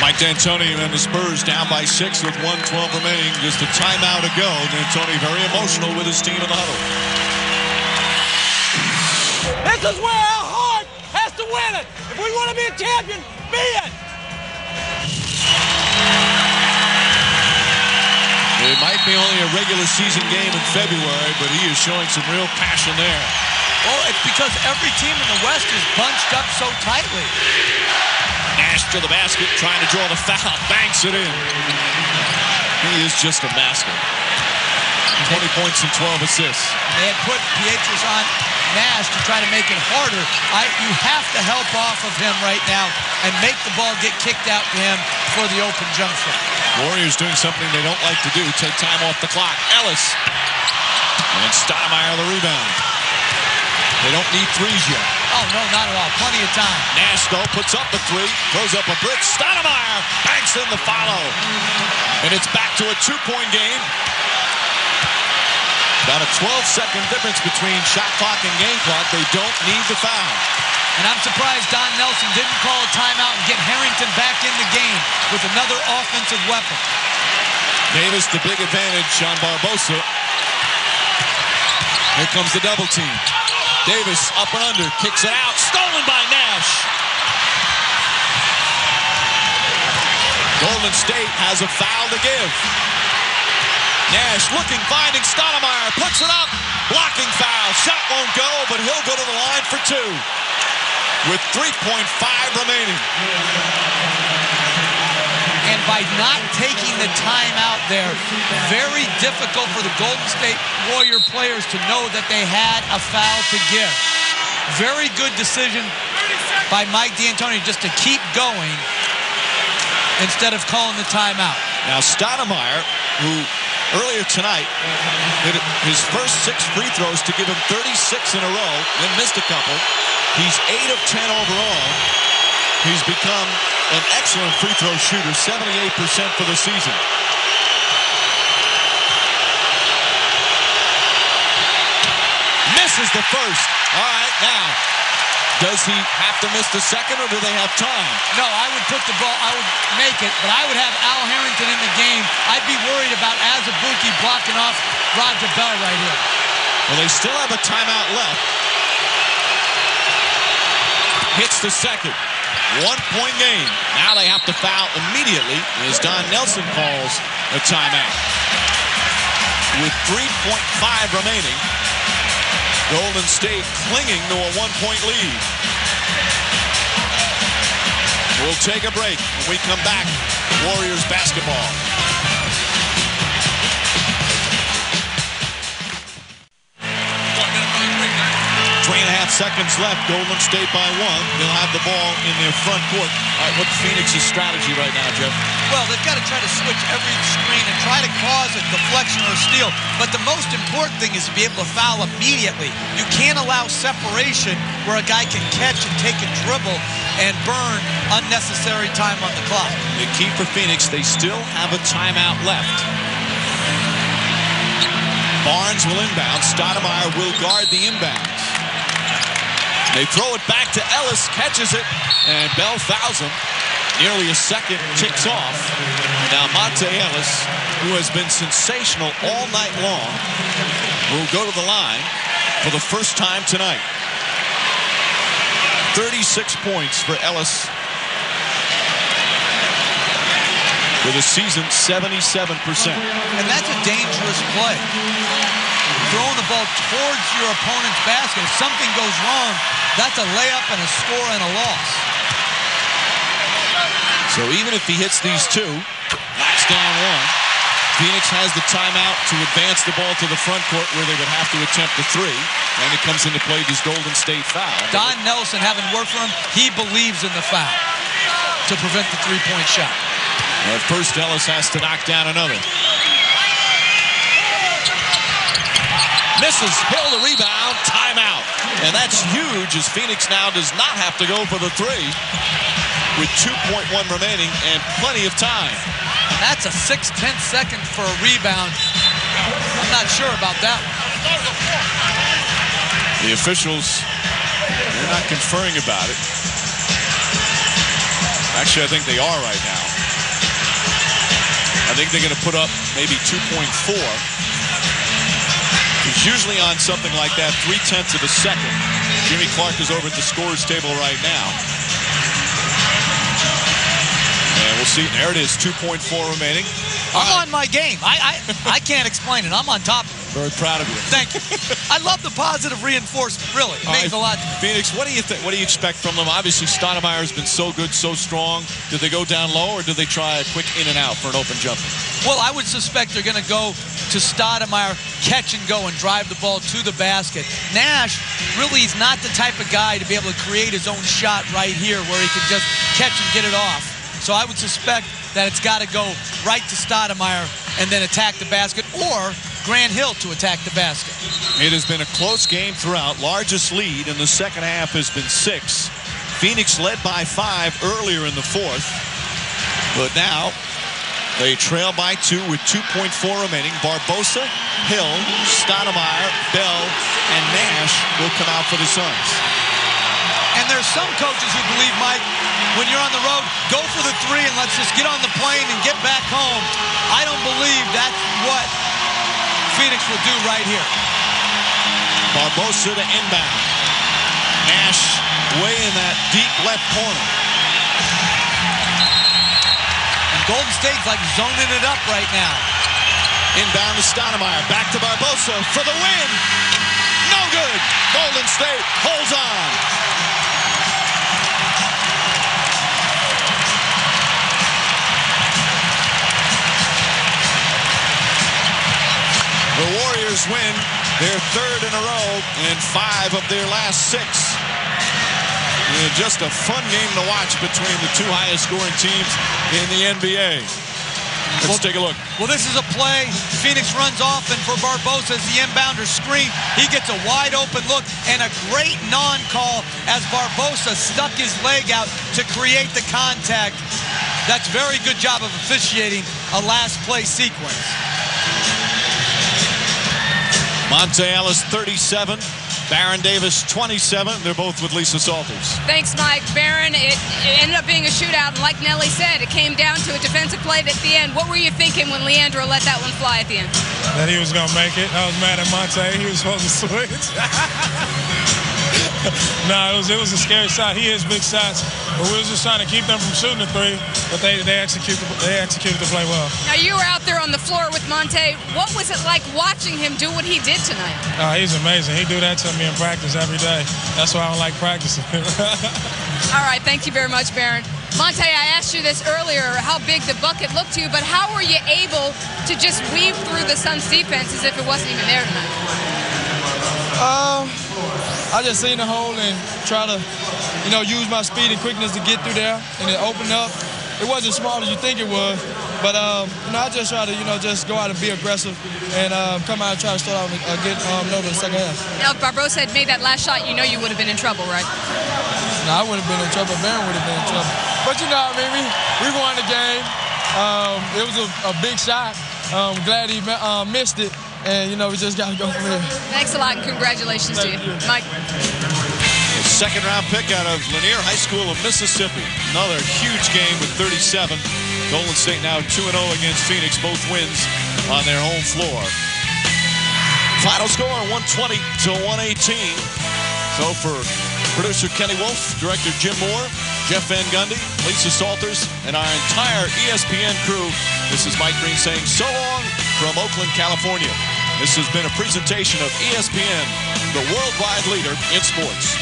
Mike D'Antoni and the Spurs down by 6 with 1:12 remaining. Just a timeout to go. D'Antoni very emotional with his team in the huddle. This is where our heart has to win it. If we want to be a champion, be it. It might be only a regular season game in February, but he is showing some real passion there. Well, it's because every team in the West is bunched up so tightly. Nash to the basket, trying to draw the foul, banks it in. He is just a master. 20 points and 12 assists. They had put Pietrus on Nash to try to make it harder. You have to help off of him right now and make the ball get kicked out to him for the open jump shot. Warriors doing something they don't like to do, take time off the clock. Ellis. And Stoudemire the rebound. They don't need threes yet. Oh, no, not at all. Plenty of time. Nash, though, puts up the three, throws up a brick. Stoudemire banks in the follow. And it's back to a 2-point game. About a 12-second difference between shot clock and game clock. They don't need the foul. And I'm surprised Don Nelson didn't call a timeout and get Harrington back in the game with another offensive weapon. Davis, the big advantage on Barbosa. Here comes the double team. Davis up and under, kicks it out, stolen by Nash. Golden State has a foul to give. Nash looking, finding Stoudemire, puts it up, blocking foul. Shot won't go, but he'll go to the line for 2 with 3.5 remaining. And by not taking the timeout there, very difficult for the Golden State Warrior players to know that they had a foul to give. Very good decision by Mike D'Antoni just to keep going instead of calling the timeout. Now Stoudemire, who earlier tonight hit his first 6 free throws to give him 36 in a row, then missed a couple. He's 8 of 10 overall. He's become an excellent free throw shooter, 78% for the season. Misses the first. All right, now, does he have to miss the second, or do they have time? No, I would put the ball, I would make it, but I would have Al Harrington in the game. I'd be worried about Azubuike blocking off Roger Bell right here. Well, they still have a timeout left. Hits the second. 1-point game. Now they have to foul immediately as Don Nelson calls a timeout. With 3.5 remaining, Golden State clinging to a 1-point lead. We'll take a break. When we come back, Warriors basketball. 3.5 seconds left. Golden State by 1. They'll have the ball in their front court. All right, what's Phoenix's strategy right now, Jeff? Well, they've got to try to switch every screen and try to cause a deflection or a steal. But the most important thing is to be able to foul immediately. You can't allow separation where a guy can catch and take a dribble and burn unnecessary time on the clock. The key for Phoenix, they still have a timeout left. Barnes will inbound. Stoudemire will guard the inbounds. They throw it back to Ellis, catches it, and Bell fouls him. Nearly a second ticks off. Now Monte Ellis, who has been sensational all night long, will go to the line for the first time tonight. 36 points for Ellis. For the season, 77%. And that's a dangerous play. Throwing the ball towards your opponent's basket. If something goes wrong, that's a layup and a score and a loss. So even if he hits these 2, knocks down 1, Phoenix has the timeout to advance the ball to the front court where they would have to attempt the 3. And it comes into play this Golden State foul. Don Nelson, having worked for him, he believes in the foul to prevent the 3-point shot. At first, Ellis has to knock down another. Misses, Hill the rebound, timeout. And that's huge as Phoenix now does not have to go for the 3 with 2.1 remaining and plenty of time. And that's a 6/10 second for a rebound. I'm not sure about that one. The officials, they're not conferring about it. Actually, I think they are right now. I think they're going to put up maybe 2.4. Because usually on something like that, 0.3 of a second. Jimmy Clark is over at the scorers table right now. And we'll see. There it is, 2.4 remaining. I'm on my game. I can't explain it. I'm on top of it. Very proud of you. Thank you. I love the positive reinforcement, really. It means a lot. Phoenix, what do you think? What do you expect from them? Obviously, Stoudemire has been so good, so strong. Do they go down low, or do they try a quick in and out for an open jumper? Well, I would suspect they're going to go to Stoudemire, catch and go, and drive the ball to the basket. Nash really is not the type of guy to be able to create his own shot right here where he can just catch and get it off. So I would suspect that it's got to go right to Stoudemire and then attack the basket, or Grant Hill to attack the basket. It has been a close game throughout. Largest lead in the second half has been 6. Phoenix led by 5 earlier in the fourth. But now they trail by 2 with 2.4 remaining. Barbosa, Hill, Stoudemire, Bell, and Nash will come out for the Suns. And there's some coaches who believe, Mike, when you're on the road, go for the 3 and let's just get on the plane and get back home. I don't believe that's what Phoenix will do right here. Barbosa to inbound. Nash way in that deep left corner. And Golden State's like zoning it up right now. Inbound to Stoudemire. Back to Barbosa for the win. No good. Golden State holds on. The Warriors win their 3rd in a row and 5 of their last 6. And just a fun game to watch between the 2 highest scoring teams in the NBA. Let's take a look. Well, this is a play. Phoenix runs off, and for Barbosa as the inbounder screen, he gets a wide open look and a great non-call as Barbosa stuck his leg out to create the contact. That's very good job of officiating a last play sequence. Monte Ellis 37, Baron Davis 27. They're both with Lisa Salters. Thanks, Mike. Baron, it ended up being a shootout, and like Nelly said, it came down to a defensive play at the end. What were you thinking when Leandro let that one fly at the end? That he was going to make it. I was mad at Monte. He was supposed to switch. No, it was a scary shot. He hits big shots, but we were just trying to keep them from shooting the 3. But they executed the play well. Now you were out there on the floor with Monte. What was it like watching him do what he did tonight? He's amazing. He do that to me in practice every day. That's why I don't like practicing. All right, thank you very much, Baron. Monte, I asked you this earlier, how big the bucket looked to you, but how were you able to just weave through the Suns' defense as if it wasn't even there tonight? I just seen the hole and try to, use my speed and quickness to get through there and it opened up. It wasn't small as you think it was, but I just try to, just go out and be aggressive and come out and try to start out and get over the second half. Now, if Barbosa had made that last shot, you know you would have been in trouble, right? No, I wouldn't have been in trouble. Baron would have been in trouble. But we won the game. It was a big shot. I'm glad he missed it. And, we just got to go from here. Thanks a lot, and congratulations to you. Mike. A second-round pick out of Lanier High School of Mississippi. Another huge game with 37. Golden State now 2-0 against Phoenix. Both wins on their home floor. Final score, 120-118. So for producer Kenny Wolf, director Jim Moore, Jeff Van Gundy, Lisa Salters, and our entire ESPN crew, this is Mike Green saying so long from Oakland, California. This has been a presentation of ESPN, the worldwide leader in sports.